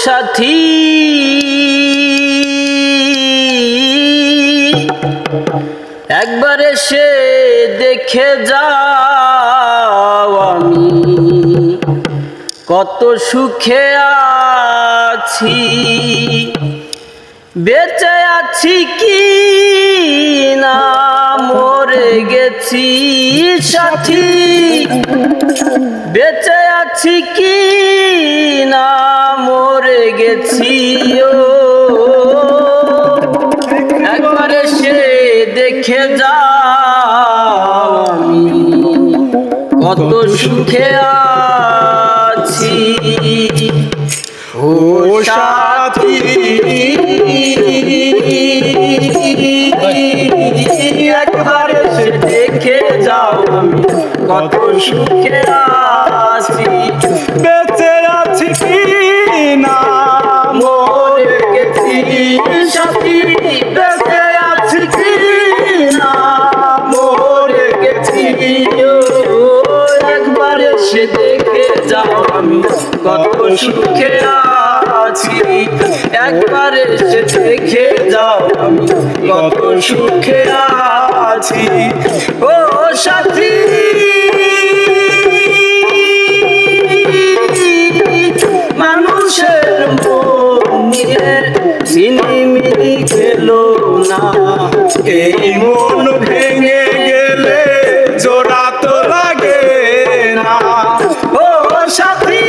সাথী একবার এসে দেখে যাও আমি কত সুখে আছি, বেঁচে আছি কি না মরে গেছি সাথী, বেঁচে আছি কি না মরে গেছি ও একবার এসে দেখে যাও আমি কত সুখে আছি। ও সাথী একবার এসে দেখে যাও আমি কত সুখে আছি, বেঁচে আছি কি না মরে গেছি সাথী, বেঁচে আছি কি না মরে গেছি ও একবার এসে দেখে যাও আমি কত সুখে আছি, একবার এসে দেখে যাও আমি কত সুখে আছি। ও সাথী মানুষের মন নিয়ে ঝিলিমিলি খেলো না, এই মন ভেঙে গেলে জোড়া তো লাগে না। ও সাথী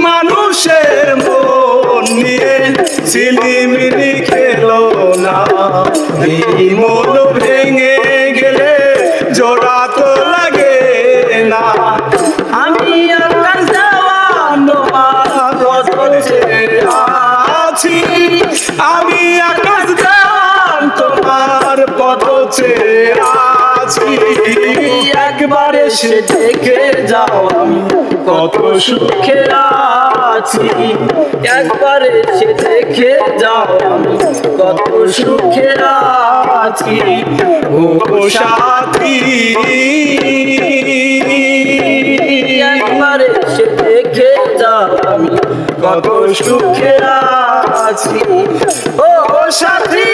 মানুষের মন নিয়ে ঝিলিমিলি খেলো না, এই মন ভেঙে গেলে জোড়া তো লাগে না। আমি আকাশ দেওয়ান তোমার কত ছেড়ে আছি আমি আকাশ দেওয়ান তোমার পথ ছেড়ে আছি, একবার এসে দেখে যাও আমি কত সুখে আছি, একবার এসে দেখে যাও আমি কত সুখে আছি। ও সাথী একবার এসে দেখে যাও আমি কত সুখে আছি। ও সাথী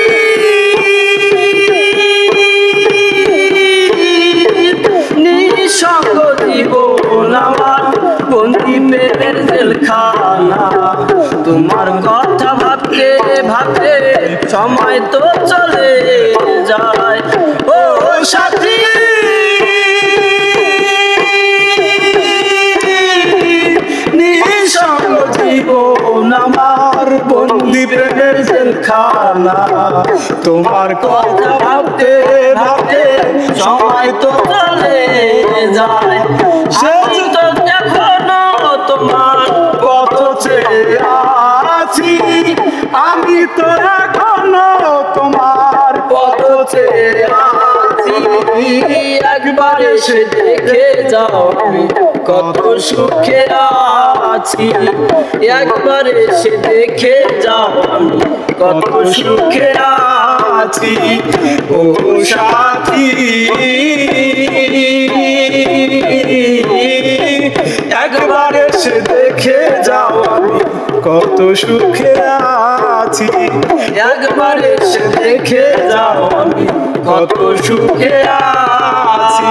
নিঃসঙ্গ জীবন আমার বন্দি প্রেমের জেলখানা, তোমার কথা ভাবতে ভাবতে সময় তো চলে যায়। ও সাথী নিঃসঙ্গ জীবন আমার বন্দি প্রেমের জেলখানা, তোমার কথা ভাবতে ভাবতে সময় তো চলে যায়। আমি তো এখনো তোমার পথ ছেড়ে আছি, আমি তো এখনো তোমার পথ ছেড়ে আছি, একবার এসে দেখে যাও আমি কত সুখে আছি, একবার এসে দেখে যাও আমি কত সুখে আছি। ও সাথী একবার এসে দেখে যাও আমি কত সুখে আছি, একবার এসে দেখে যাও আমি কত সুখে আছি।